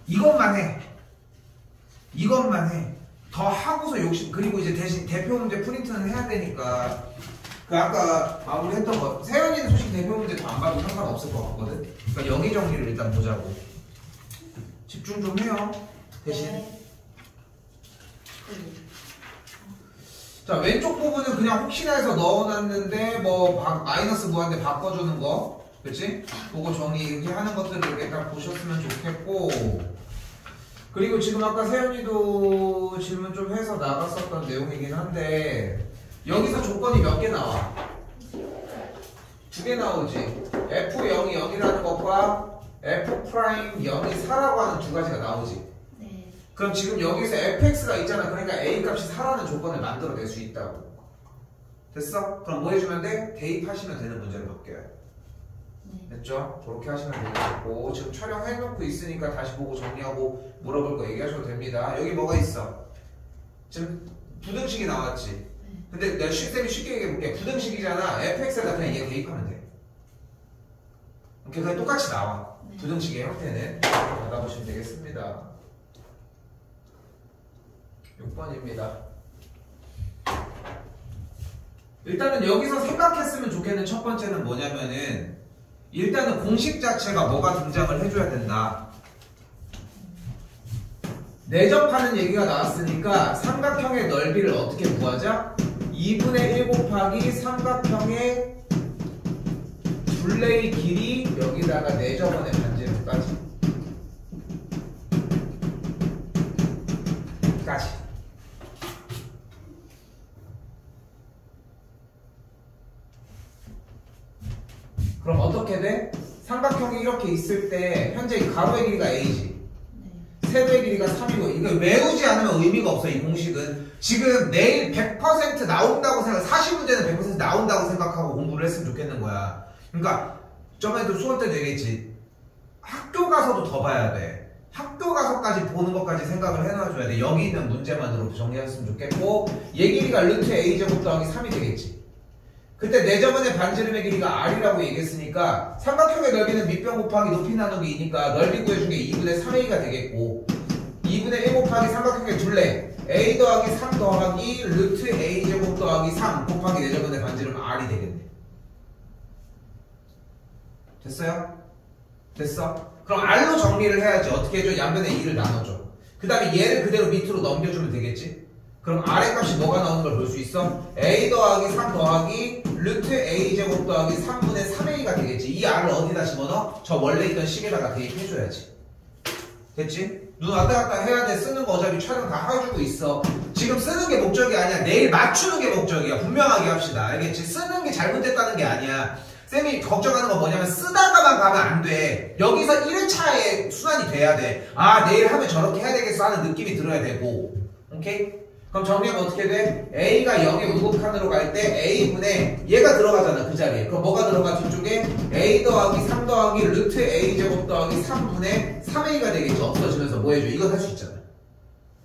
이것만 해. 이것만 해. 더 하고서 욕심. 그리고 이제 대신 대표 문제 프린트는 해야 되니까 그 아까 마무리했던 거 세연이는 솔직히 대표 문제 더 안 봐도 상관없을 것 같거든. 그러니까 여기 정리를 일단 보자고. 집중 좀 해요. 대신. 네. 자, 왼쪽 부분은 그냥 혹시나 해서 넣어놨는데 뭐 마이너스 무한대 바꿔주는 거, 그치? 그거 정리 이렇게 하는 것들을 일단 보셨으면 좋겠고, 그리고 지금 아까 세연이도 질문 좀 해서 나갔었던 내용이긴 한데 여기서 조건이 몇 개 나와? 2개 나오지. F0이 0이라는 것과 F'0이 4라고 하는 두 가지가 나오지. 그럼 지금 여기서 fx가 있잖아. 그러니까 a 값이 4라는 조건을 만들어낼 수 있다고. 됐어? 그럼 뭐 해주면 돼? 대입하시면 되는 문제로 바뀌어요. 됐죠? 그렇게 하시면 되겠고, 지금 촬영해놓고 있으니까 다시 보고 정리하고 물어볼 거 얘기하셔도 됩니다. 여기 뭐가 있어? 지금 부등식이 나왔지? 근데 내가 쌤이 쉽게 얘기해볼게. 부등식이잖아. fx에다 그냥 얘 대입하면 돼. 오케이, 그냥 똑같이 나와. 부등식의 형태는 받아보시면 되겠습니다. 6번입니다. 일단은 여기서 생각했으면 좋겠는 첫 번째는 뭐냐면은 일단은 공식 자체가 뭐가 등장을 해줘야 된다. 내접하는 얘기가 나왔으니까 삼각형의 넓이를 어떻게 구하자? 2분의 1 곱하기 삼각형의 둘레의 길이 여기다가 내접원의 반지름까지 그럼 어떻게 돼? 삼각형이 이렇게 있을 때 현재 이 가로의 길이가 a지. 세로의 길이가 3이고 이거 외우지 않으면 의미가 없어. 이 공식은 지금 내일 100% 나온다고 생각, 40문제는 100% 나온다고 생각하고 공부를 했으면 좋겠는 거야. 그러니까 저번에도 수업 때도 얘기했지. 학교 가서도 더 봐야 돼. 학교 가서까지 보는 것까지 생각을 해놔줘야 돼. 여기 있는 문제만으로 정리했으면 좋겠고, 얘 길이가 루트 a제곱 더하기 3이 되겠지. 그때 내접원의 반지름의 길이가 r이라고 얘기했으니까 삼각형의 넓이는 밑변 곱하기 높이 나누기 2니까 넓이 구해준 게 2분의 3a가 되겠고, 2분의 1 곱하기 삼각형의 둘레 a 더하기 3 더하기 루트 a제곱 더하기 3 곱하기 내접원의 반지름 r이 되겠네. 됐어요? 됐어? 그럼 r로 정리를 해야지. 어떻게 해줘? 양변에 2를 나눠줘. 그 다음에 얘를 그대로 밑으로 넘겨주면 되겠지? 그럼 r의 값이 뭐가 나오는 걸 볼 수 있어? a 더하기 3 더하기 루트 a제곱 더하기 3분의 3a가 되겠지. 이 r을 어디다 집어넣어? 저 원래 있던 식에다가 대입해줘야지. 됐지? 눈 왔다 갔다 해야 돼. 쓰는 거 어차피 촬영 다 해주고 있어. 지금 쓰는 게 목적이 아니야. 내일 맞추는 게 목적이야. 분명하게 합시다. 알겠지? 쓰는 게 잘못됐다는 게 아니야. 쌤이 걱정하는 건 뭐냐면 쓰다가만 가면 안 돼. 여기서 1차에 순환이 돼야 돼. 아, 내일 하면 저렇게 해야 되겠어 하는 느낌이 들어야 되고. 오케이? 그럼 정리하면 어떻게 돼? a가 0의 우극한으로 갈 때 a분의 얘가 들어가잖아. 그 자리에. 그럼 뭐가 들어가? 뒤쪽에 a 더하기 3 더하기 루트 a제곱 더하기 3분의 3a가 되겠지. 없어지면서 뭐 해줘? 이건 할 수 있잖아.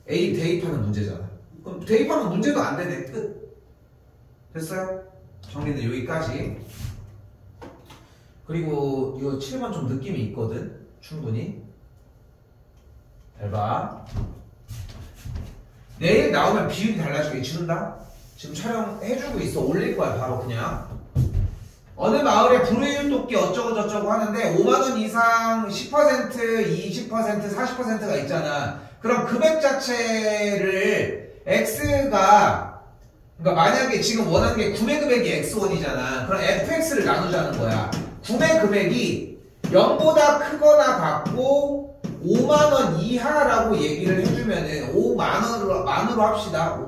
a 대입하는 문제잖아. 그럼 대입하면 문제도 안 되네. 끝. 됐어요? 정리는 여기까지. 그리고 이거 7번 좀 느낌이 있거든. 충분히. 잘 봐. 내일 나오면 비율이 달라지게 주는다? 지금 촬영해주고 있어. 올릴 거야 바로 그냥. 어느 마을에 불우이웃 돕기 어쩌고 저쩌고 하는데 5만원 이상 10%, 20%, 40%가 있잖아. 그럼 금액 자체를 X가, 그러니까 만약에 지금 원하는 게 구매 금액이 X1이잖아. 그럼 FX를 나누자는 거야. 구매 금액이 0보다 크거나 같고 5만원 이하라고 얘기를 해주면은 5만원으로 합시다.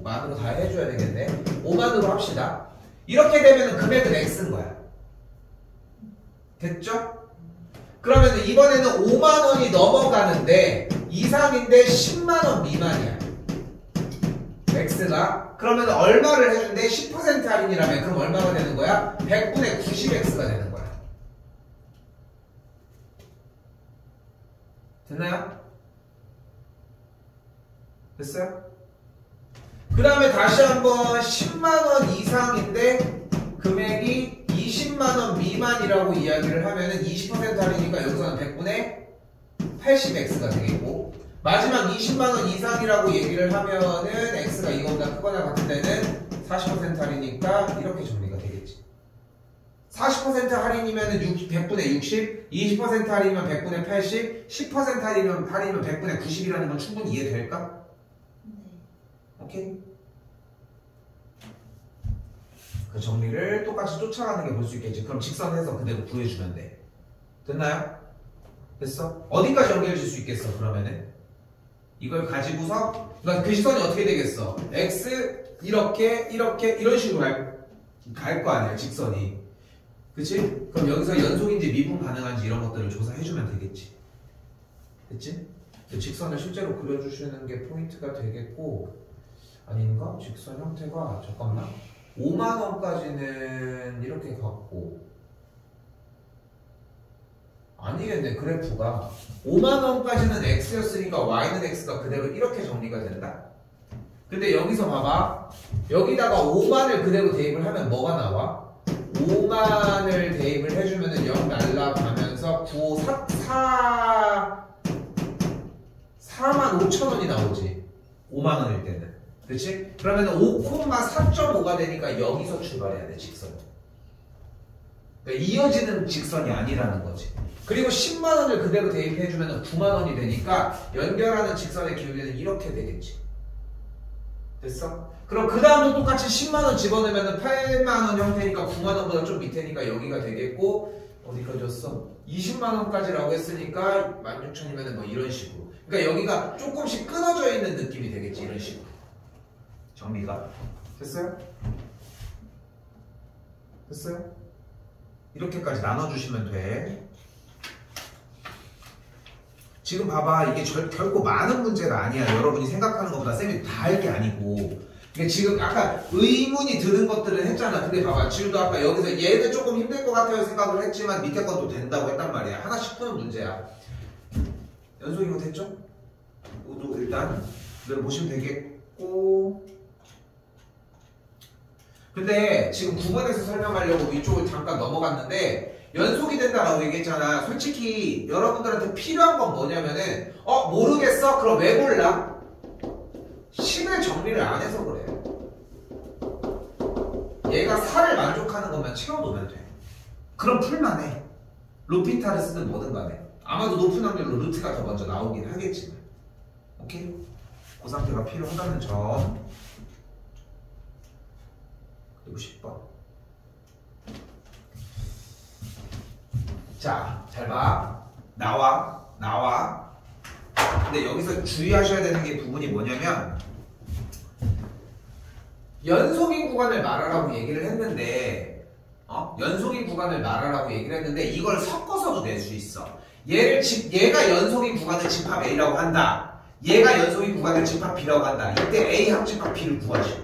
5만으로 다 해줘야 되겠네. 5만으로 합시다. 이렇게 되면은 금액은 X인 거야. 됐죠? 그러면은 이번에는 5만원이 넘어가는데 이상인데 10만원 미만이야. X가. 그러면 얼마를 해준대? 10% 할인이라면 그럼 얼마가 되는 거야? 100분의 90X가 되는 거야. 됐나요? 됐어요? 그 다음에 다시 한번 10만원 이상인데 금액이 20만원 미만이라고 이야기를 하면은 20% 할인이니까 여기서는 100분의 80x가 되겠고 마지막 20만원 이상이라고 얘기를 하면은 x가 이거보다 크거나 같은 데는 40% 할인이니까 이렇게 정리가 되겠지. 40% 할인이면 100분의 60, 20% 할인이면 100분의 80, 10% 할인이면 100분의 90이라는 건 충분히 이해될까? 네. 오케이? 그 정리를 똑같이 쫓아가는 게 볼 수 있겠지. 그럼 직선해서 그대로 구해주면 돼. 됐나요? 됐어? 어디까지 연결해줄 수 있겠어, 그러면은? 이걸 가지고서, 그러니까 그 시선이 어떻게 되겠어? x, 이렇게, 이런 식으로 갈 거 아니야, 직선이. 그치? 그럼 여기서 연속인지 미분 가능한지 이런 것들을 조사해주면 되겠지. 됐지? 직선을 실제로 그려주시는 게 포인트가 되겠고, 아닌가? 직선 형태가, 잠깐만. 5만원까지는 이렇게 갖고, 아니겠네, 그래프가. 5만원까지는 x였으니까 y는 x가 그대로 이렇게 정리가 된다. 근데 여기서 봐봐. 여기다가 5만을 그대로 대입을 하면 뭐가 나와? 5만을 대입을 해주면은 0 날라가면서 4만 5천원이 나오지. 5만원일 때는. 그치? 그러면 5,4.5가 되니까 여기서 출발해야 돼, 직선. 그러니까 이어지는 직선이 아니라는 거지. 그리고 10만원을 그대로 대입해주면 9만원이 되니까 연결하는 직선의 기울기는 이렇게 되겠지. 됐어? 그럼 그 다음도 똑같이 10만원 집어넣으면 8만원 형태니까 9만원보다 좀 밑에니까 여기가 되겠고, 어디까지 줬어? 20만원까지라고 했으니까 16,000이면 뭐 이런 식으로. 그러니까 여기가 조금씩 끊어져 있는 느낌이 되겠지, 이런 식으로. 정리가. 됐어요? 됐어요? 이렇게까지 나눠주시면 돼. 지금 봐봐, 이게 결코 많은 문제가 아니야. 여러분이 생각하는 것보다 쌤이 다 할 게 아니고. 그러니까 지금 아까 의문이 드는 것들은 했잖아. 근데 봐봐, 지금도 아까 여기서 얘는 조금 힘들 것 같아요 생각을 했지만 밑에 것도 된다고 했단 말이야. 하나씩 푸는 문제야. 연속인 거 됐죠? 이것도 일단 그대로 보시면 되겠고. 근데 지금 9번에서 설명하려고 이쪽을 잠깐 넘어갔는데 연속이 된다라고 얘기했잖아. 솔직히 여러분들한테 필요한 건 뭐냐면은 모르겠어? 그럼 왜 몰라? 식을 정리를 안 해서 그래. 얘가 4를 만족하는 것만 채워놓으면 돼. 그럼 풀만해. 로피타를 쓰든 뭐든 간에. 아마도 높은 확률로 루트가 더 먼저 나오긴 하겠지만. 오케이? 그 상태가 필요하다는 점. 그리고 10번. 자, 잘 봐. 나와. 근데 여기서 주의하셔야 되는 게 부분이 뭐냐면 연속인 구간을 말하라고 얘기를 했는데 연속인 구간을 말하라고 얘기를 했는데 이걸 섞어서도 낼 수 있어. 얘가 연속인 구간을 집합 A라고 한다. 얘가 연속인 구간을 집합 B라고 한다. 이때 A 합집합 B를 구하시오.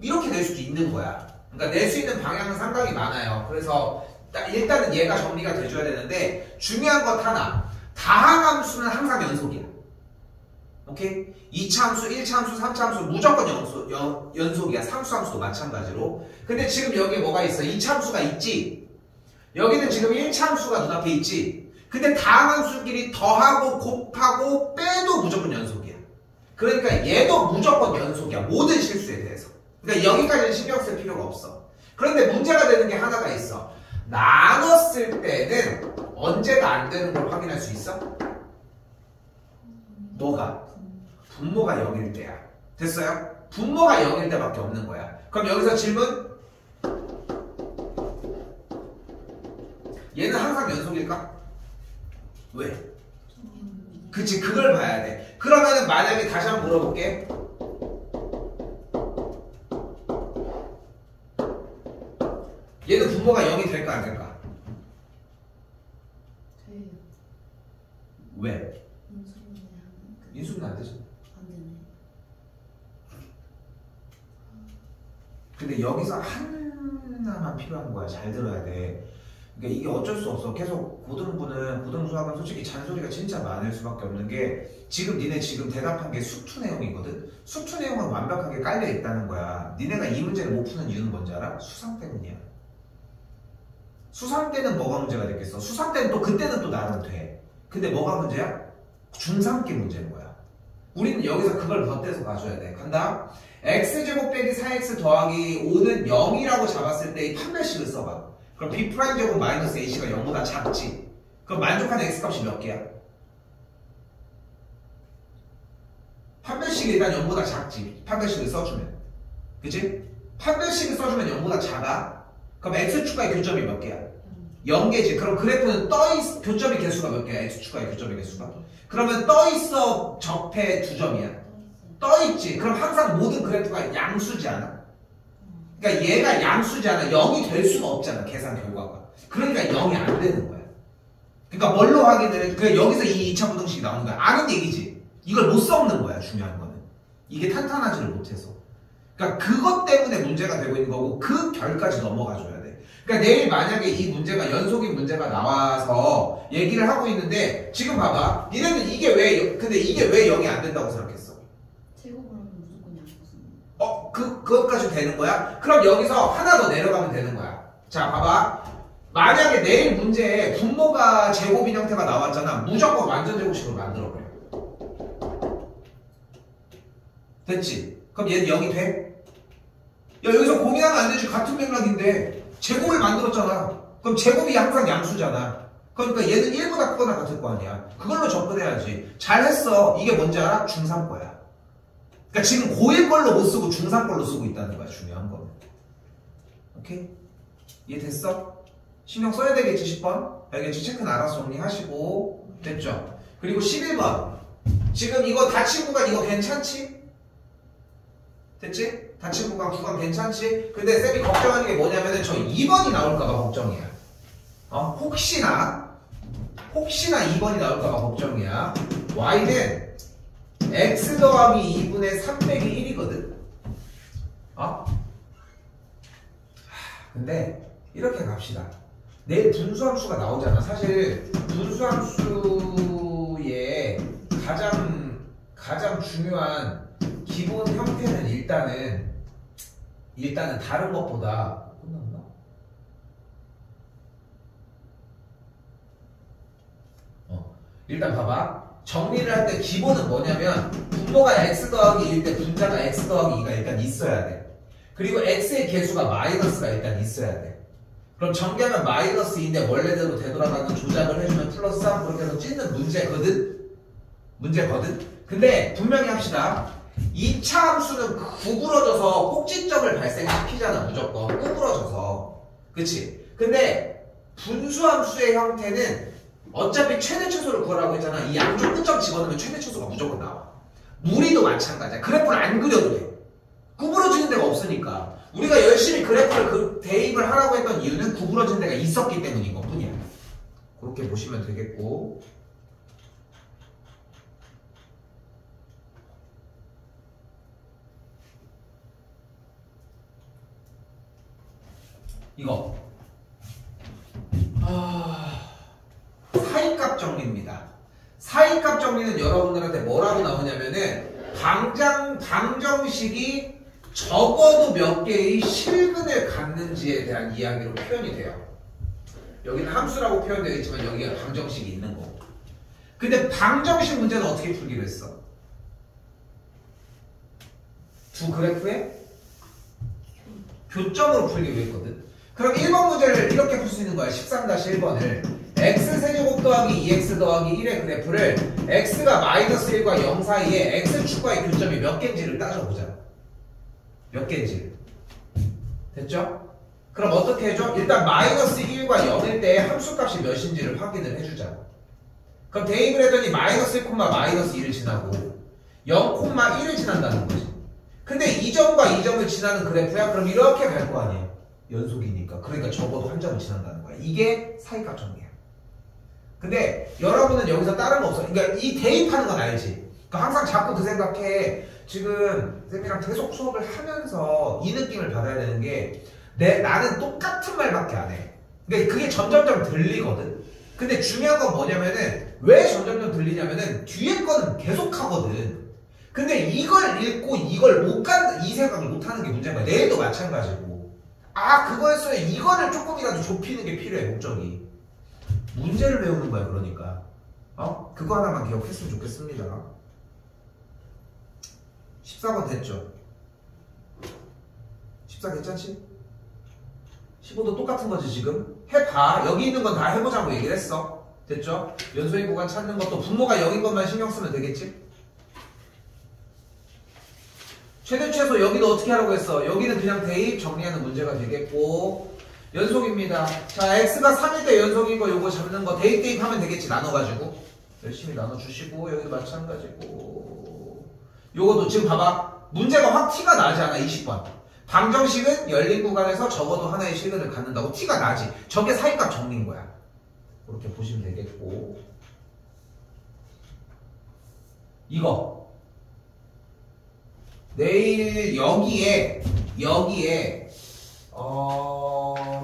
이렇게 낼 수도 있는 거야. 그러니까 낼 수 있는 방향은 상당히 많아요. 그래서 일단은 얘가 정리가 돼줘야 되는데 중요한 것 하나. 다항함수는 항상 연속이야. 오케이? 2차 함수, 1차 함수, 3차 함수 무조건 연속이야. 상수함수도 마찬가지로. 근데 지금 여기에 뭐가 있어? 2차 함수가 있지? 여기는 지금 1차 함수가 눈앞에 있지? 근데 다항함수끼리 더하고 곱하고 빼도 무조건 연속이야. 그러니까 얘도 무조건 연속이야. 모든 실수에 대해서. 그러니까 여기까지는 신경 쓸 필요가 없어. 그런데 문제가 되는 게 하나가 있어. 나눴을 때는 언제가 안 되는 걸 확인할 수 있어? 뭐가? 분모가 0일 때야. 됐어요? 분모가 0일 때밖에 없는 거야. 그럼 여기서 질문? 얘는 항상 연속일까? 왜? 그치, 그걸 봐야 돼. 그러면은 만약에 다시 한번 물어볼게. 얘는 분모가 0이 될까 안 될까? 돼요. 왜? 인수분해 인수분해 안 되죠. 안 되네. 근데 여기서 하나만 필요한 거야. 잘 들어야 돼. 그러니까 이게 어쩔 수 없어. 계속 고등수학은 솔직히 잔소리가 진짜 많을 수밖에 없는 게 지금 니네 지금 대답한 게 수투 내용이거든. 수투 내용은 완벽하게 깔려 있다는 거야. 니네가 이 문제를 못 푸는 이유는 뭔지 알아? 수상 때문이야. 수상 때는 뭐가 문제가 됐겠어? 수상 때는 또 그때는 또 나는 돼. 근데 뭐가 문제야? 중3기 문제인 거야. 우리는 여기서 그걸 덧대서 가져야 돼. 간다. x제곱 빼기 4x 더하기 5는 0이라고 잡았을 때 이 판별식을 써봐. 그럼 b'제곱 마이너스 ac가 0보다 작지. 그럼 만족하는 x값이 몇 개야? 판별식이 일단 0보다 작지. 판별식을 써주면. 그치? 판별식을 써주면 0보다 작아. 그럼 x축과의 교점이 몇 개야? 0개지. 그럼 그래프는 교점의 개수가 몇 개야? x축과의 교점의 개수가? 그러면 떠있어 적폐 2점이야. 떠있지. 그럼 항상 모든 그래프가 양수지 않아? 그러니까 얘가 양수지 않아. 0이 될 수가 없잖아. 계산 결과가. 그러니까 0이 안 되는 거야. 그러니까 뭘로 확인을 해? 그러니까 여기서 이 2차 부등식이 나오는 거야. 아는 얘기지. 이걸 못 섞는 거야. 중요한 거는. 이게 탄탄하지를 못해서. 그러니까 그것 때문에 문제가 되고 있는 거고 그 결까지 넘어가줘야 돼. 그러니까 내일 만약에 이 문제가 연속인 문제가 나와서 얘기를 하고 있는데 지금 봐봐. 니네는 이게 근데 이게 왜 0이 안 된다고 생각했어? 제곱을 하면 무조건 양수습니다. 그것까지 되는 거야? 그럼 여기서 하나 더 내려가면 되는 거야. 자, 봐봐. 만약에 내일 문제에 분모가 제곱인 형태가 나왔잖아. 무조건 완전 제곱식으로 만들어버려. 됐지? 그럼 얘는 0이 돼? 야, 여기서 고민하면 안 되지. 같은 맥락인데. 제곱을 만들었잖아. 그럼 제곱이 항상 양수잖아. 그러니까 얘는 1보다 크거나 같을 거 아니야. 그걸로 접근해야지. 잘했어. 이게 뭔지 알아? 중3 거야. 그러니까 지금 고1 걸로 못 쓰고 중3 걸로 쓰고 있다는 거야. 중요한 거는. 오케이? 이해됐어? 신경 써야 되겠지 10번? 알겠지? 체크는 알아서 정리하시고. 됐죠? 그리고 11번. 지금 이거 닫힌 구간 이거 괜찮지? 됐지? 닫힌 구간 괜찮지? 근데 쌤이 걱정하는 게 뭐냐면은 저 2번이 나올까봐 걱정이야. 혹시나 2번이 나올까봐 걱정이야. y는 x 더하기 2분의 3 빼기 1이거든. 근데 이렇게 갑시다. 내일 분수함수가 나오잖아. 사실 분수함수의 가장 중요한 기본 형태는 일단은 다른 것보다 끝났나? 일단 봐봐. 정리를 할 때 기본은 뭐냐면 분모가 x 더하기 1일 때 분자가 x 더하기 2가 일단 있어야 돼. 그리고 x의 개수가 마이너스가 일단 있어야 돼. 그럼 전개하면 마이너스 2인데 원래대로 되돌아가는 조작을 해주면 플러스 3 그렇게 해서 찢는 문제거든? 근데 분명히 합시다. 2차 함수는 구부러져서 꼭지점을 발생시키잖아. 무조건 구부러져서. 그치? 근데 분수함수의 형태는 어차피 최대 최소를 구하라고 했잖아. 이 양쪽 끝점 집어넣으면 최대 최소가 무조건 나와. 무리도 마찬가지야. 그래프를 안 그려도 돼. 구부러지는 데가 없으니까. 우리가 열심히 그래프를 대입을 하라고 했던 이유는 구부러진 데가 있었기 때문인 것 뿐이야. 그렇게 보시면 되겠고. 이거 사이값 정리입니다. 사이값 정리는 여러분들한테 뭐라고 나오냐면은 방정식이 적어도 몇 개의 실근을 갖는지에 대한 이야기로 표현이 돼요. 여기는 함수라고 표현되어 있지만 여기가 방정식이 있는 거고. 근데 방정식 문제는 어떻게 풀기로 했어? 두 그래프에 교점으로 풀기로 했거든. 그럼 1번 문제를 이렇게 풀 수 있는 거야. 13-1번을 x세제곱 더하기 2x 더하기 1의 그래프를 x가 마이너스 1과 0 사이에 x축과의 교점이 몇 개인지를 따져보자. 몇 개인지. 됐죠? 그럼 어떻게 해줘? 일단 마이너스 1과 0일 때 함수값이 몇인지를 확인을 해주자. 그럼 대입을 했더니 마이너스 1, 마이너스 1을 지나고 0, 1을 지난다는 거지. 근데 이 점과 이 점을 지나는 그래프야? 그럼 이렇게 갈 거 아니에요. 연속이니까. 그러니까 적어도 한 점을 지난다는 거야. 이게 사이값 정리야. 근데 여러분은 여기서 다른 거 없어. 그러니까 이 대입하는 건 알지. 그러니까 항상 자꾸 그 생각해. 지금 쌤이랑 계속 수업을 하면서 이 느낌을 받아야 되는 게 나는 똑같은 말밖에 안 해. 그러니까 그게 점점점 들리거든. 근데 중요한 건 뭐냐면은 왜 점점점 들리냐면은 뒤에 거는 계속 하거든. 근데 이걸 읽고 이걸 못 간다 이 생각을 못 하는 게 문제인 거야. 내일도 마찬가지고. 그거였어요. 이거를 조금이라도 좁히는 게 필요해. 목적이. 문제를 배우는 거야. 그러니까 그거 하나만 기억했으면 좋겠습니다. 14번 됐죠? 14 괜찮지? 15도 똑같은 거지 지금? 해봐. 여기 있는 건 다 해보자고 얘기를 했어. 됐죠? 연소인 구간 찾는 것도 분모가 여긴 것만 신경 쓰면 되겠지? 최대 최소 여기도 어떻게 하라고 했어? 여기는 그냥 대입 정리하는 문제가 되겠고 연속입니다. 자, x가 3일 때 연속인 거 요거 잡는 거 대입하면 되겠지. 나눠가지고 열심히 나눠주시고 여기도 마찬가지고 요거도 지금 봐봐. 문제가 확 티가 나지 않아. 20번 방정식은 열린 구간에서 적어도 하나의 시그널을 갖는다고 티가 나지. 저게 사이값 정리인 거야. 그렇게 보시면 되겠고 이거 내일 여기에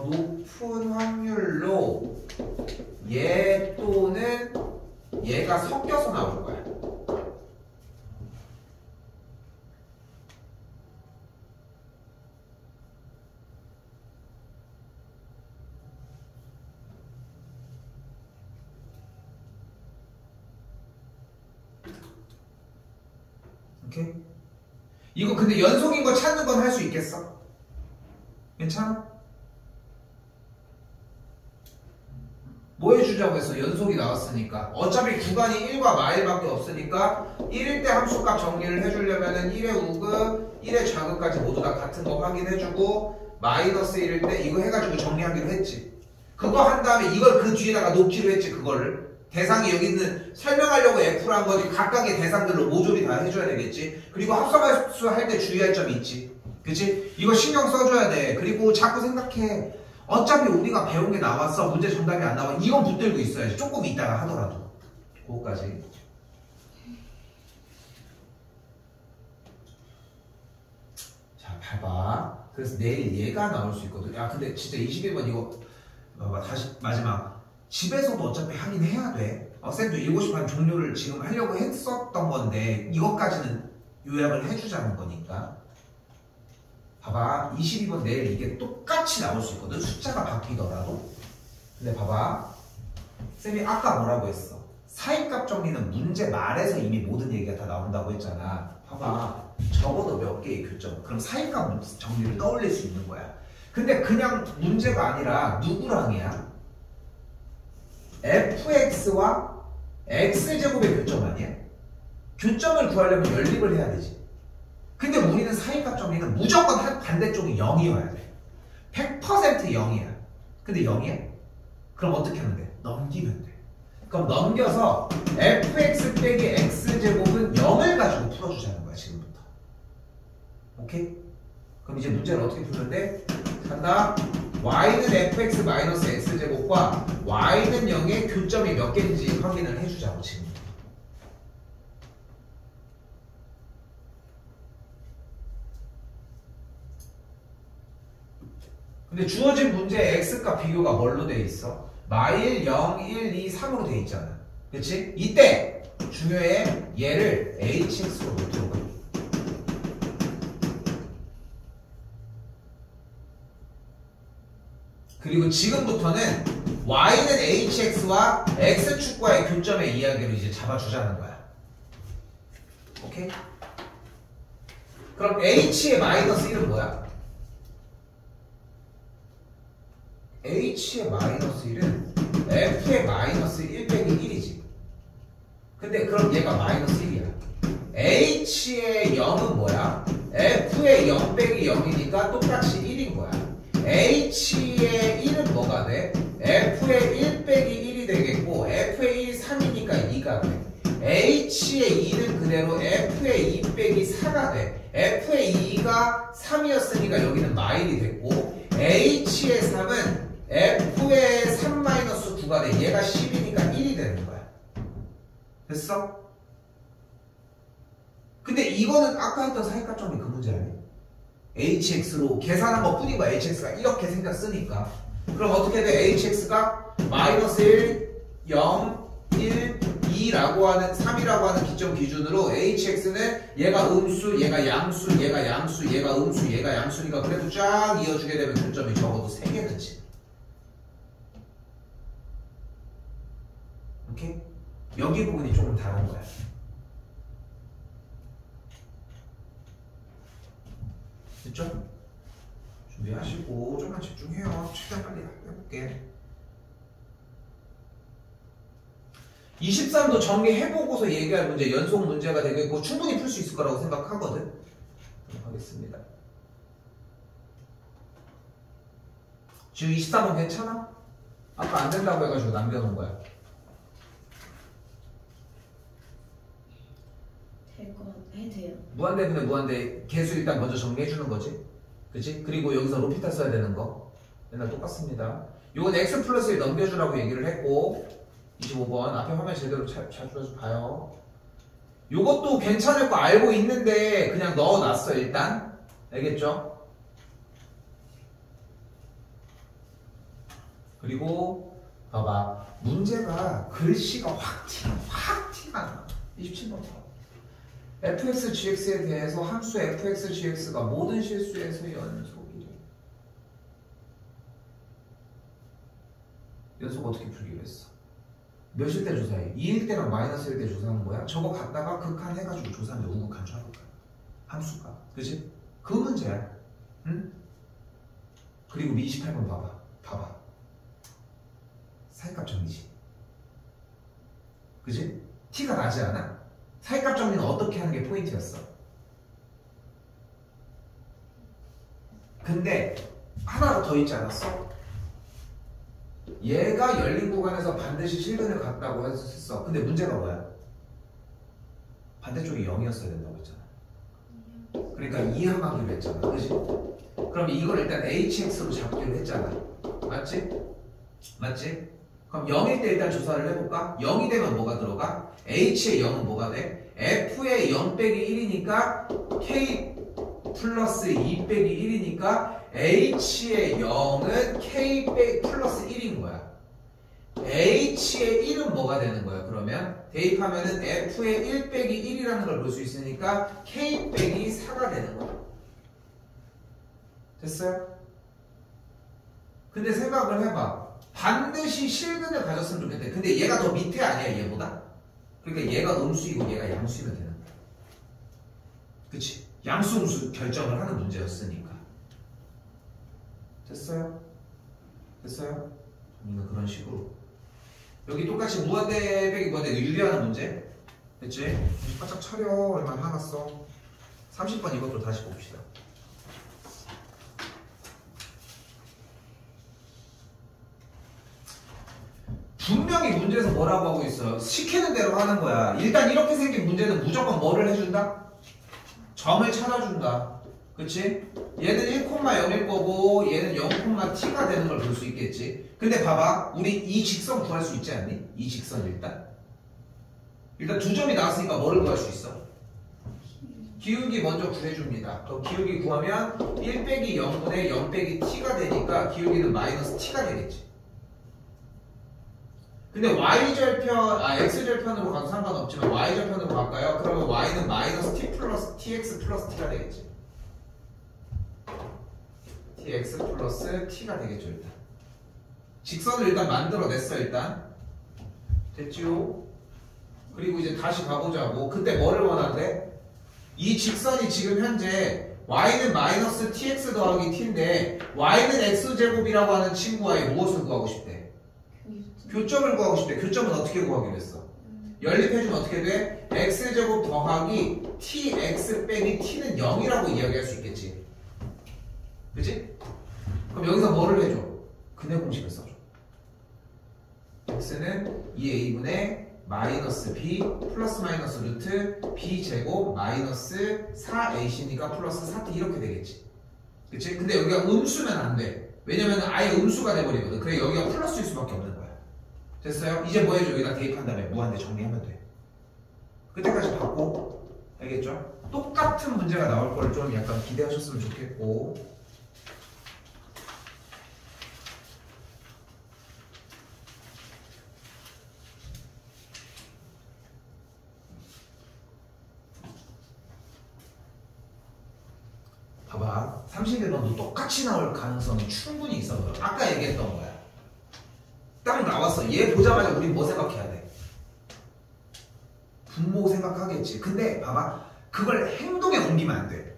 높은 확률로 얘 또는 얘가 섞여서 나올 거야. 오케이? 이거 근데 연속인 거 찾는 건 할 수 있겠어? 괜찮아? 뭐 해주자고 했어? 연속이 나왔으니까. 어차피 구간이 1과 마일밖에 없으니까 1일 때 함수값 정리를 해주려면은 1의 우극, 1의 좌극까지 모두 다 같은 거 확인해주고 마이너스 1일 때 이거 해가지고 정리하기로 했지. 그거 한 다음에 이걸 그 뒤에다가 놓기로 했지. 그거를. 대상이 여기 있는 설명하려고 F란 거지 각각의 대상들로 모조리 다 해줘야 되겠지. 그리고 합성함수 할 때 주의할 점이 있지. 그치? 이거 신경 써줘야 돼. 그리고 자꾸 생각해. 어차피 우리가 배운 게 나왔어. 문제 정답이 안 나와. 이건 붙들고 있어야지. 조금 이따가 하더라도. 그거까지. 자, 봐봐. 그래서 내일 얘가 나올 수 있거든. 야, 근데 진짜 21번 이거 다시 마지막. 집에서도 어차피 하긴 해야 돼. 쌤도 7시 반 종료를 지금 하려고 했었던 건데 이것까지는 요약을 해주자는 거니까. 봐봐. 22번 내일 이게 똑같이 나올 수 있거든. 숫자가 바뀌더라도. 근데 봐봐. 쌤이 아까 뭐라고 했어? 사이값 정리는 문제 말에서 이미 모든 얘기가 다 나온다고 했잖아. 봐봐. 적어도 몇 개의 교점. 그럼 사이값 정리를 떠올릴 수 있는 거야. 근데 그냥 문제가 아니라 누구랑이야? fx와 x제곱의 교점 아니야? 교점을 구하려면 연립을 해야 되지. 근데 우리는 사이값 정리는 무조건 반대쪽이 0이어야 돼. 100% 0이야. 근데 0이야? 그럼 어떻게 하면 돼? 넘기면 돼. 그럼 넘겨서 fx 빼기 x제곱은 0을 가지고 풀어주자는 거야. 지금부터. 오케이? 그럼 이제 문제를 어떻게 풀는데? 간다. y는 fx 마이너스 x제곱과 y는 0의 교점이 몇 개인지 확인을 해주자고 지금. 근데 주어진 문제의 x값 비교가 뭘로 돼 있어? 마일 0, 1, 2, 3으로 돼 있잖아. 그치? 이때 중요해. 얘를 hx로 놓도록 해. 그리고 지금부터는 y는 hx와 x축과의 교점의 이야기로 이제 잡아주자는 거야. 오케이? 그럼 h의 마이너스 1은 뭐야? h의 마이너스 1은 f의 마이너스 1 빼기 1이지. 근데 그럼 얘가 마이너스 1이야. h의 0은 뭐야? f의 0 빼기 0이니까 똑같이 1인 거야. h의 1은 뭐가 돼? f의 1 빼기 1이 되겠고 f의 1이 3이니까 2가 돼. h의 2는 그대로 f의 2 빼기 4가 돼. f의 2가 3이었으니까 여기는 마일이 됐고 h의 3은 f의 3-9가 돼. 얘가 10이니까 1이 되는 거야. 됐어? 근데 이거는 아까 했던 사이값 정리 그 문제 아니야? hx로 계산한 것 뿐이고 hx가 이렇게 생겼으니까. 그럼 어떻게 돼? hx가 마이너스 1, 0, 1, 2라고 하는 3이라고 하는 기점 기준으로 hx는 얘가 음수, 얘가 양수, 얘가 양수, 얘가 음수, 얘가 양수니까 그래도 쫙 이어주게 되면 교점이 적어도 3개는지. 오케이? 여기 부분이 조금 다른 거야. 됐죠? 준비하시고 좀만 집중해요. 최대한 빨리 해볼게. 23도 정리해보고서 얘기할 문제, 연속 문제가 되겠고 충분히 풀 수 있을 거라고 생각하거든. 하겠습니다. 지금 23번 괜찮아? 아까 안 된다고 해가지고 남겨놓은 거야. 될 거 해도 돼요? 무한대분의 무한대 개수 일단 먼저 정리해주는 거지. 그치? 그리고 여기서 로피타 써야 되는 거 맨날 똑같습니다. 요건 x 플러스 1 넘겨주라고 얘기를 했고 25번 앞에 화면 제대로 잘 줄여서 봐요. 요것도 괜찮을 거 알고 있는데 그냥 넣어놨어 일단. 알겠죠? 그리고 봐봐 문제가 글씨가 확 티가 나. 27번 fx, gx에 대해서 함수 fx, gx가 모든 실수에서 연속이래. 연속 어떻게 풀기로 했어? 몇일 때 조사해? 2일 때랑 마이너스 1일 때 조사하는 거야? 저거 갖다가 극한 해가지고 조사하면 우극한 줄 알을 거야. 함수가. 그치? 그 문제야. 응? 그리고 28번 봐봐. 사이값 정리지. 그치? 티가 나지 않아? 사이값 정리는 어떻게 하는 게 포인트였어? 근데 하나가 더 있지 않았어? 얘가 열린 구간에서 반드시 실근을 갖다고 했어. 근데 문제가 뭐야? 반대쪽이 0이었어야 된다고 했잖아. 그러니까 이항하기로 했잖아. 그치? 그럼 이걸 일단 hx로 잡기로 했잖아. 맞지? 그럼 0일 때 일단 조사를 해볼까? 0이 되면 뭐가 들어가? h의 0은 뭐가 돼? f의 0 빼기 1이니까 k 플러스 2 빼기 1이니까 h의 0은 k 플러스 1인 거야. h의 1은 뭐가 되는 거야? 그러면 대입하면은 f의 1 빼기 1이라는 걸 볼 수 있으니까 k 빼기 4가 되는 거야. 됐어요? 근데 생각을 해봐. 반드시 실근을 가졌으면 좋겠대. 근데 얘가 더 밑에 아니야 얘보다? 그러니까 얘가 음수이고 얘가 양수이면 되는 거야. 그치? 양수 음수 결정을 하는 문제였으니까. 됐어요? 이거 그런 식으로 여기 똑같이 무한대 빼기 무한대 유리하는 문제 됐지? 정신 바짝 차려. 얼마 남았어? 30번 이것도 다시 봅시다. 분명히 문제에서 뭐라고 하고 있어요? 시키는 대로 하는 거야. 일단 이렇게 생긴 문제는 무조건 뭐를 해준다? 점을 찾아준다. 그치? 얘는 1,0일 거고 얘는 0,t가 되는 걸 볼 수 있겠지. 근데 봐봐. 우리 이 직선 구할 수 있지 않니? 이 직선 일단 두 점이 나왔으니까 뭐를 구할 수 있어? 기울기 먼저 구해줍니다. 그럼 기울기 구하면 1 빼기 0분의 0 빼기 t가 되니까 기울기는 마이너스 t가 되겠지. 근데 x절편으로 가도 상관없지만 y절편으로 갈까요? 그러면 y는 마이너스 t 플러스 tx 플러스 t가 되겠지. tx 플러스 t가 되겠죠 일단. 직선을 일단 만들어냈어 일단. 됐지요? 그리고 이제 다시 가보자고. 그때 뭐를 원하는데? 이 직선이 지금 현재 y는 마이너스 tx 더하기 t인데 y는 x제곱이라고 하는 친구와의 무엇을 구하고 싶대? 교점을 구하고 싶대. 교점은 어떻게 구하기로 했어? 연립해주면 어떻게 돼? x제곱 더하기 tx 빼기 t는 0이라고 이야기할 수 있겠지. 그치? 그럼 여기서 뭐를 해줘? 근해 공식을 써줘. x는 2a분의 마이너스 b 플러스 마이너스 루트 b제곱 마이너스 4ac니까 플러스 4t 이렇게 되겠지. 그치? 근데 여기가 음수면 안 돼. 왜냐면 아예 음수가 돼버리거든. 그래 여기가 플러스일 수밖에 없는 거야. 됐어요? 이제 뭐 해줘? 여기다 대입한 다음에 무한대 정리하면 돼. 그때까지 받고 알겠죠? 똑같은 문제가 나올 걸 좀 약간 기대하셨으면 좋겠고 봐봐 31번도 똑같이 나올 가능성이 충분히 있어. 아까 얘기했던 거야. 딱 나왔어. 얘 보자마자 우리 뭐 생각해야 돼? 분모 생각하겠지. 근데 봐봐. 그걸 행동에 옮기면 안 돼.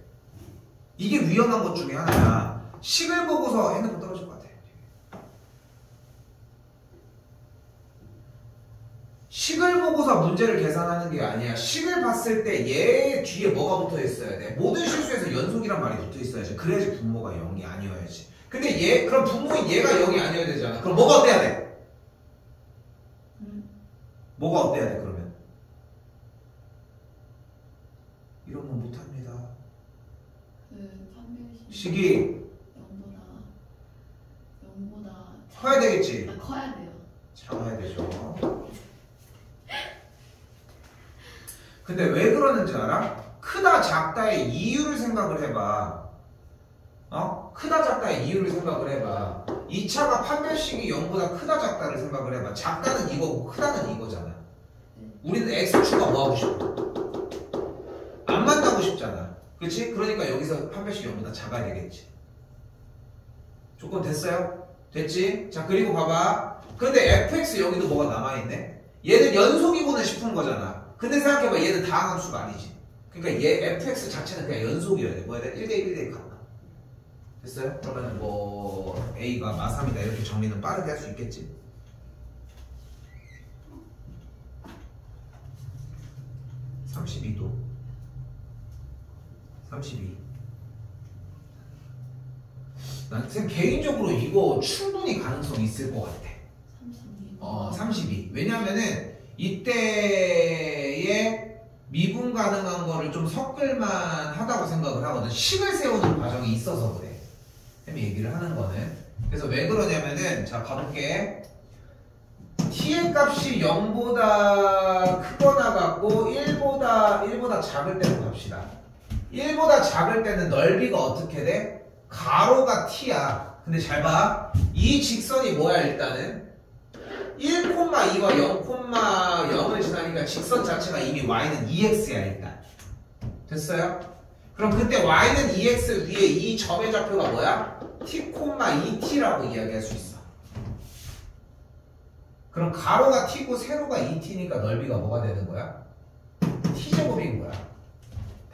이게 위험한 것 중에 하나야. 식을 보고서 핸드폰 떨어질 것 같아. 식을 보고서 문제를 계산하는 게 아니야. 식을 봤을 때 얘 뒤에 뭐가 붙어 있어야 돼? 모든 실수에서 연속이란 말이 붙어 있어야지. 그래야지 분모가 0이 아니어야지. 근데 얘, 그럼 분모인 얘가 0이 아니어야 되잖아. 그럼 뭐가 어때야 돼? 뭐가 어때야 돼, 그러면? 이런 건 못합니다. 그 판별식 식이 0보다 커야 되겠지? 커야 돼요. 작아야 되죠. 근데 왜 그러는지 알아? 크다 작다의 이유를 생각을 해봐. 크다 작다의 이유를 생각을 해봐. 이 차가 판별식이 0보다 크다 작다를 생각을 해봐. 작다는 이거고 크다는 이거잖아. 우리는 X축가 뭐 하고 싶어? 안 만나고 싶잖아. 그렇지? 그러니까 여기서 판별식이 0보다 작아야 되겠지. 조건 됐어요? 됐지? 자, 그리고 봐봐. 근데 fx 여기도 뭐가 남아있네? 얘는 연속이고는 싶은 거잖아. 근데 생각해봐. 얘는 다항함수가 아니지. 그러니까 얘 fx 자체는 그냥 연속이어야 돼. 뭐야 돼? 1대1, 1대1 같나? 됐어요? 그러면 뭐 a가 마3이다 이렇게 정리는 빠르게 할 수 있겠지. (32도) 32. 난 개인적으로 이거 충분히 가능성 있을 것 같아. 32. 왜냐면은 이때에 미분 가능한 거를 좀 섞을만 하다고 생각을 하거든. 식을 세우는 과정이 있어서 그래. 쌤이 얘기를 하는 거는. 그래서 왜 그러냐면은, 자, 가볼게. t의 값이 0보다 크거나 같고 1보다 작을 때로 갑시다. 1보다 작을 때는 넓이가 어떻게 돼? 가로가 t야. 근데 잘 봐. 이 직선이 뭐야 일단은? 1,2와 0,0을 지나니까 직선 자체가 이미 y는 2x야 일단. 됐어요? 그럼 그때 y는 2x 위에 이 점의 좌표가 뭐야? t, 2t라고 이야기할 수 있어. 그럼 가로가 t고 세로가 2t니까 넓이가 뭐가 되는 거야? t제곱인 거야.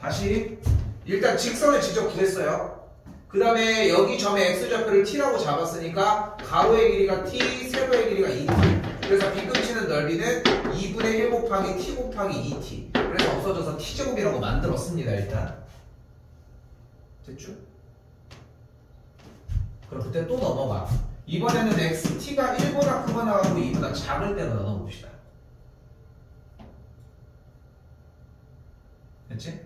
다시 일단 직선을 직접 구했어요. 그 다음에 여기 점의 x좌표를 t라고 잡았으니까 가로의 길이가 t, 세로의 길이가 2t. 그래서 빗금치는 넓이는 2분의 1 곱하기 t 곱하기 2t. 그래서 없어져서 t제곱이라고 만들었습니다. 일단 됐죠? 그럼 그때 또 넘어가. 이번에는 xt가 1보다 크거나 하고 2보다 작을 때로 나눠봅시다. 됐지?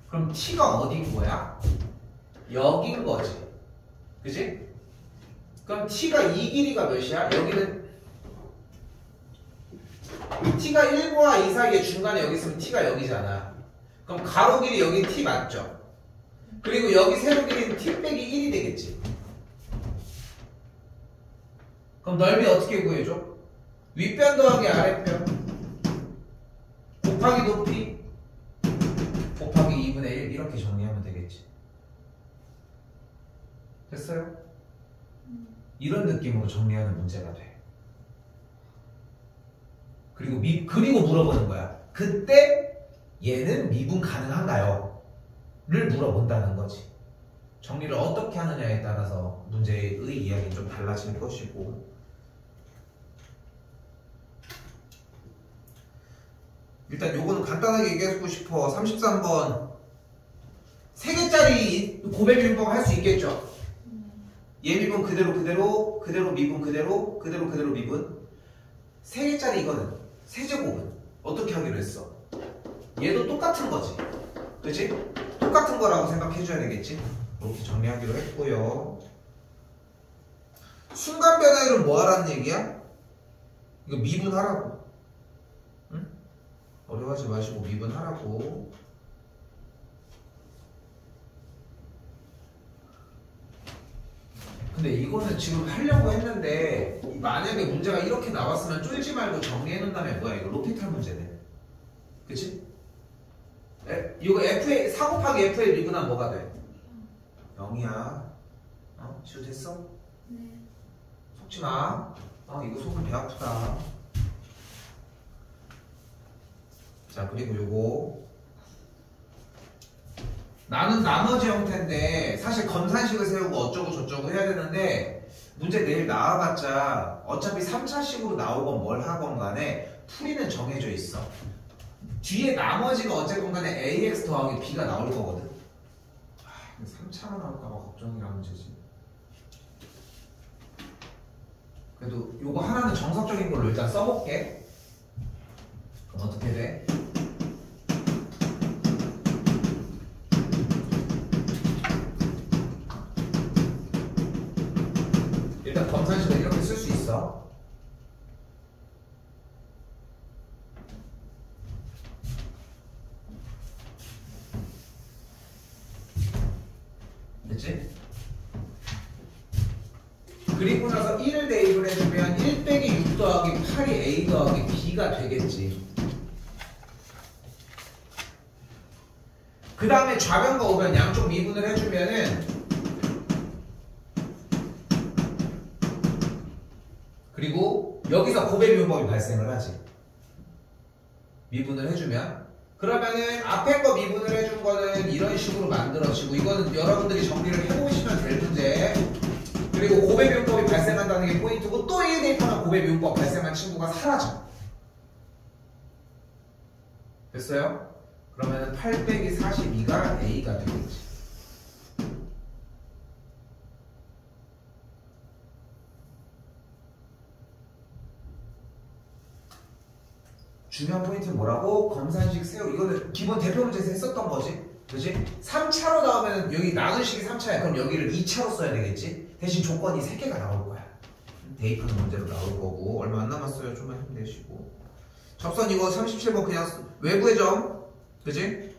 그럼 t가 어딘 거야? 여긴 거지. 그치? 그럼 t가 이 길이가 몇이야? 여기는 t가 1과 2 사이에 중간에 여기 있으면 t가 여기잖아. 그럼 가로 길이 여기 t 맞죠? 그리고 여기 세로 길이는 t 빼기 1이 되겠지. 그럼 넓이 어떻게 구해줘? 윗변 더하기 아랫변 곱하기 높이 곱하기 2분의 1 이렇게 정리하면 되겠지. 됐어요? 이런 느낌으로 정리하는 문제가 돼. 그리고 물어보는 거야. 그때 얘는 미분 가능한가요? 를 물어본다는 거지. 정리를 어떻게 하느냐에 따라서 문제의 이야기는 좀 달라질 것이고. 일단 요거는 간단하게 얘기해주고 싶어. 33번 3개짜리 고백 융법 할 수 있겠죠? 얘 미분 그대로 미분 그대로 미분 3개짜리 이거는 세제곱은 어떻게 하기로 했어? 얘도 똑같은 거지. 그치? 똑같은 거라고 생각해줘야 되겠지? 이렇게 정리하기로 했고요. 순간 변화율은 뭐 하라는 얘기야? 이거 미분하라고. 응? 어려워하지 마시고 미분하라고. 근데 이거는 지금 하려고 했는데 만약에 문제가 이렇게 나왔으면 쫄지 말고 정리해 놓는다면 뭐야? 이거 로피탈 문제네. 그치? 이거 FA 4 곱하기 FA 미분하면 뭐가 돼? 0이야. 지우 됐어? 네. 속지 마. 이거 속은 배 아프다. 자, 그리고 요거 나는 나머지 형태인데 사실 검산식을 세우고 어쩌고 저쩌고 해야 되는데 문제 내일 나와봤자 어차피 3차식으로 나오건 뭘 하건 간에 풀이는 정해져 있어. 뒤에 나머지가 어쨌건 간에 ax 더하기 b가 나올 거거든. 3차가 나올까봐 걱정이란 문제지. 그래도 요거 하나는 정석적인 걸로 일단 써볼게. 그럼 어떻게 돼? 일단 검산식을 이렇게 쓸 수 있어. 됐지? 그리고 나서 1을 대입을 해주면 1 빼기 6 더하기 8이 a 더하기 b가 되겠지. 그 다음에 좌변과 우변 양쪽 미분을 해주면은 그리고 여기서 고배 미분법이 발생을 하지. 미분을 해주면 그러면은 앞에 거 미분을 해준 거는 이런 식으로 만들어지고 이거는 여러분들이 정리를 해보시면 될 문제. 그리고 고배 미분법이 발생한다는 게 포인트고 또 1 대입하면 고배 미분법 발생한 친구가 사라져. 됐어요? 그러면은 8 빼기 42가 a가 되겠지. 중요한 포인트는 뭐라고? 검산식 세우. 이거는 기본 대표 문제에서 했었던 거지. 그지? 3차로 나오면 여기 나눈식이 3차야. 그럼 여기를 2차로 써야 되겠지? 대신 조건이 3개가 나올 거야. 대입하는 문제로 나올 거고. 얼마 안 남았어요. 좀만 힘내시고. 접선 이거 37번 그냥 외부의 점. 그지?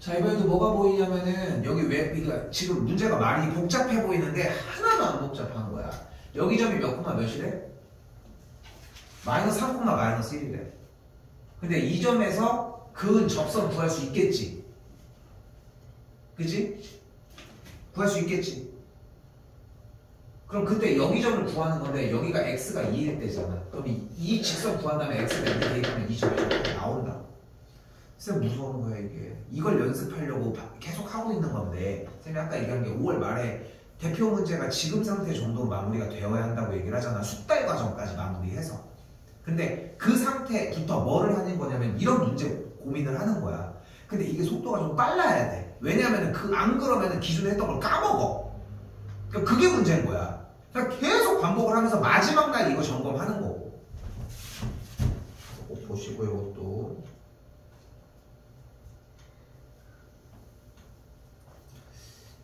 자, 이번에도 뭐가 보이냐면은 여기 왜 그러니까 지금 문제가 많이 복잡해 보이는데 하나도 안 복잡한 거야. 여기 점이 몇 콤마 몇이래? 마이너스 3 콤마 마이너스 1이래. 근데 이 점에서 그은 접선 구할 수 있겠지. 그지? 구할 수 있겠지. 그럼 그때 여기 점을 구하는 건데 여기가 x가 2일 때잖아. 그럼 이 직선 구한 다음에 x가 2 대입하면 이 점이 나온다. 쌤 무서운 거야 이게. 이걸 연습하려고 계속 하고 있는 건데 쌤이 아까 얘기한 게 5월 말에 대표 문제가 지금 상태 정도 마무리가 되어야 한다고 얘기를 하잖아. 숙달 과정까지 마무리해서. 근데 그 상태부터 뭐를 하는 거냐면 이런 문제 고민을 하는 거야. 근데 이게 속도가 좀 빨라야 돼. 왜냐하면 안 그러면 기존에 했던 걸 까먹어. 그러니까 그게 문제인 거야. 그러니까 계속 반복을 하면서 마지막 날 이거 점검하는 거고. 꼭 보시고요 이것도.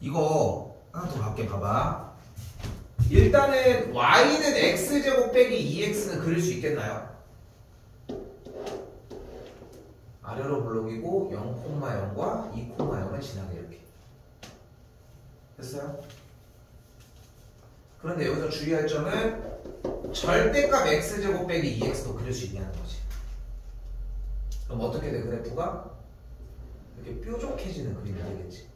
이거 하나 더 갈게. 봐봐. 일단은 y는 x제곱 빼기 2x는 그릴 수 있겠나요? 아래로 블록이고 0,0과 2,0을 지나게 이렇게. 됐어요? 그런데 여기서 주의할 점은 절대값 x제곱 빼기 2x도 그릴 수 있냐는 거지. 그럼 어떻게 돼? 그래프가 이렇게 뾰족해지는 그림이 되겠지.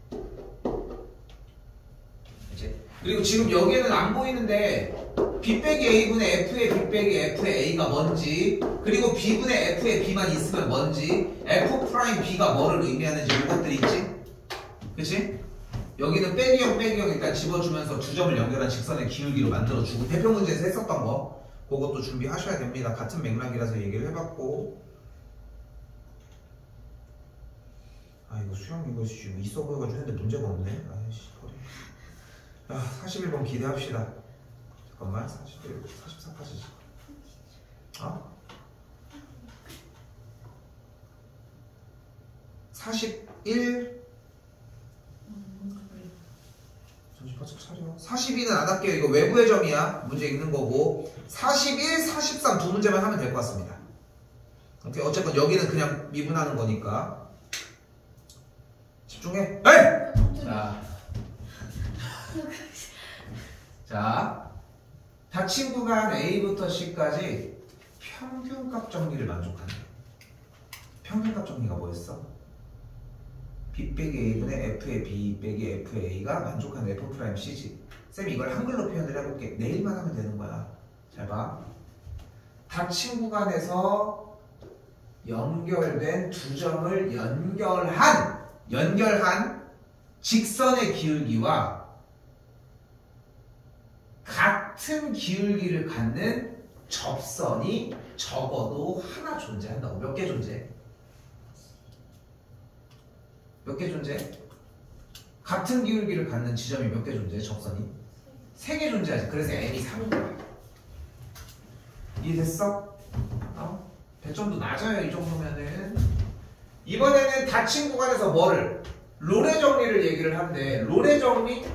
그리고 지금 여기에는 안 보이는데 b 빼기 a분의 f의 b 빼기 f의 a가 뭔지, 그리고 b분의 f의 b만 있으면 뭔지, f 프라임 b가 뭐를 의미하는지 이것들이 있지? 그치? 여기는 빼기 0 빼기 0 일단 집어주면서 두 점을 연결한 직선의 기울기로 만들어주고 대표 문제에서 했었던 거 그것도 준비하셔야 됩니다. 같은 맥락이라서 얘기를 해봤고. 아 이거 수영 이거 지금 있어 보여가지고 했는데 문제가 없네. 아이씨 버려. 아, 41번 기대합시다. 잠깐만, 41, 44까지. 어? 41. 잠시 바짝 차려. 42는 안 할게요. 이거 외부의 점이야. 문제 읽는 거고. 41, 43 두 문제만 하면 될 것 같습니다. 오케이. 어쨌건 여기는 그냥 미분하는 거니까. 집중해. 에이! 자, 다 친구가 한 A부터 C까지 평균값 정리를 만족하는. 평균값 정리가 뭐였어? B 빼기 A분의 F의 B 빼기 F의 A가 만족하는 F 프라임 C지. 쌤 이걸 한글로 표현을 해볼게. 내일만 하면 되는 거야. 잘 봐. 닫힌 구간에서 연결된 두 점을 연결한 직선의 기울기와 같은 기울기를 갖는 접선이 적어도 하나 존재한다고. 몇 개 존재? 몇 개 존재? 같은 기울기를 갖는 지점이 몇 개 존재? 접선이? 3개 존재하지. 그래서 n이 3인 거야. 이해됐어? 배점도 낮아요. 이 정도면은. 이번에는 닫힌 구간에서 뭐를? 롤의 정리를 얘기를 하는데 롤의 정리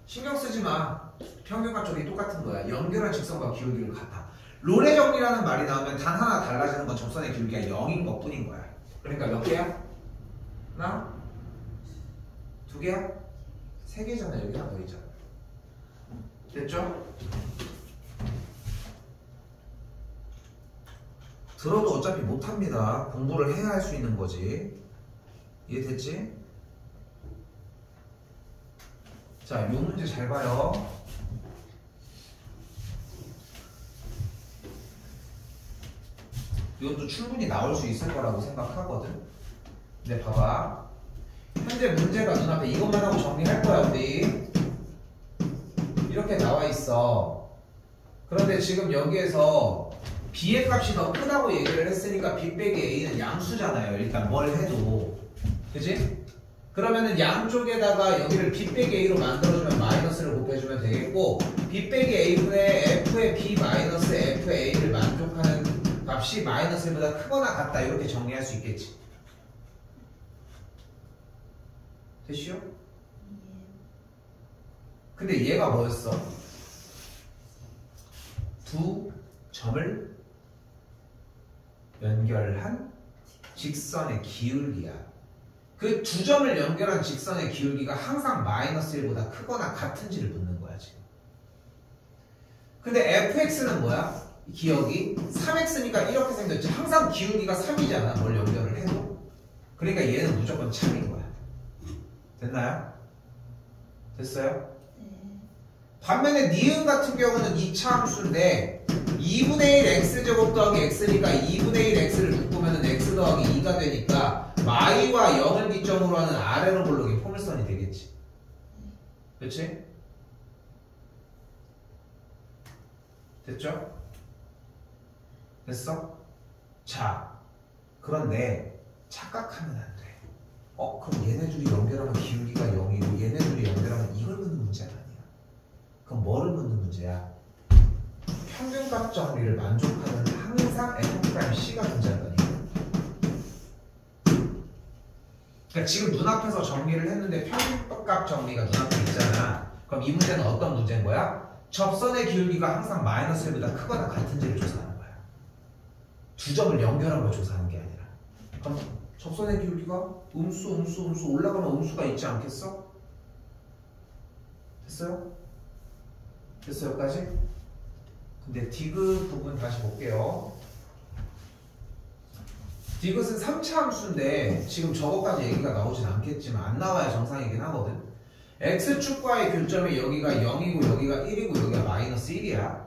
신경 쓰지 마. 평균과 쪽이 똑같은 거야. 연결한 직선과 기울기를 같아. 롤의 정리라는 말이 나오면 단 하나 달라지는 건 접선의 기울기가 0인 것 뿐인 거야. 그러니까 몇 개야? 하나? 2개야? 3개잖아. 여기 하나 더 있잖아. 됐죠? 들어도 어차피 못합니다. 공부를 해야 할 수 있는 거지. 이해됐지? 자, 요 문제 잘 봐요. 이것도 충분히 나올 수 있을 거라고 생각하거든. 근데 봐봐. 현재 문제가 눈앞에 이것만 하고 정리할 거야, 우리. 이렇게 나와 있어. 그런데 지금 여기에서 B의 값이 더 크다고 얘기를 했으니까 B 빼기 A는 양수잖아요. 일단 뭘 해도. 그치? 그러면은 양쪽에다가 여기를 B 빼기 A로 만들어주면 마이너스를 곱해주면 되겠고, B 빼기 A분의 F의 B 마이너스 F의 A를 만족하는 값이 마이너스 1보다 크거나 같다. 이렇게 정리할 수 있겠지. 됐시요? 근데 얘가 뭐였어? 두 점을 연결한 직선의 기울기야. 그 두 점을 연결한 직선의 기울기가 항상 마이너스 1보다 크거나 같은지를 묻는 거야 지금. 근데 fx는 뭐야? 기억이 3x니까 이렇게 생겼지. 항상 기울기가 3이잖아. 뭘 연결을 해도. 그러니까 얘는 무조건 참인 거야. 됐나요? 됐어요? 반면에 니은 같은 경우는 2차 함수인데 2분의 1 x제곱 더하기 x니까 2분의 1 x를 묶으면 x 더하기 2가 되니까 y와 0을 기점으로 하는 아래로 볼록이 포물선이 되겠지. 그치? 됐죠? 됐어? 자, 그런데 착각하면 안 돼. 그럼 얘네 둘이 연결하면 기울기가 0이고 얘네 둘이 연결하면 이걸 묻는 문제가 아니야. 그럼 뭐를 묻는 문제야? 평균값 정리를 만족하는 항상 F'C가 존재한다니까. 그러니까 지금 눈앞에서 정리를 했는데 평균값 정리가 눈앞에 있잖아. 그럼 이 문제는 어떤 문제인 거야? 접선의 기울기가 항상 마이너스 1보다 크거나 같은지를 조사하는 거야. 두 점을 연결한 걸 조사하는 게 아니라. 그럼 접선의 기울기가 음수 올라가면 음수가 있지 않겠어? 됐어요? 됐어요 여기까지? 근데 디귿 부분 다시 볼게요. 디귿은 3차 함수인데 지금 저거까지 얘기가 나오진 않겠지만 안 나와야 정상이긴 하거든. x축과의 교점이 여기가 0이고 여기가 1이고 여기가 마이너스 1이야.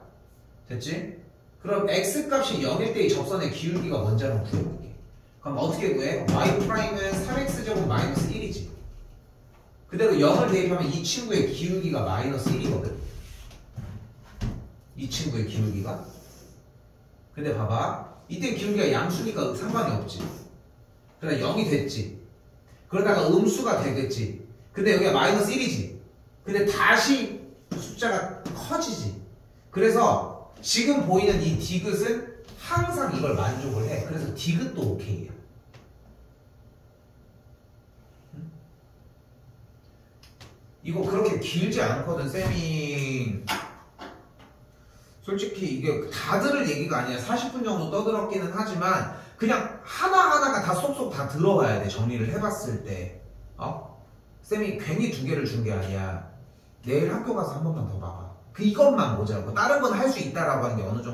됐지? 그럼 x값이 0일 때 이 접선의 기울기가 뭔지 한번 구해볼게. 그럼 어떻게 구해? y'은 3x제곱 마이너스 1이지. 그대로 0을 대입하면 이 친구의 기울기가 마이너스 1이거든. 이 친구의 기울기가. 근데 봐봐. 이때 기울기가 양수니까 상관이 없지. 그러다 0이 됐지. 그러다가 음수가 되겠지. 근데 여기가 마이너스 1이지. 근데 다시 숫자가 커지지. 그래서 지금 보이는 이 디귿은 항상 이걸 만족을 해. 그래서 디귿도 오케이야. 이거 그렇게 길지 않거든, 쌤이. 솔직히 이게 다 들을 얘기가 아니야. 40분 정도 떠들었기는 하지만 그냥 하나하나가 다 쏙쏙 다 들어가야 돼. 정리를 해봤을 때. 쌤이 괜히 2개를 준 게 아니야. 내일 학교 가서 한 번만 더 봐봐. 이것만 보자고. 다른 건 할 수 있다라고 하는 게 어느 정도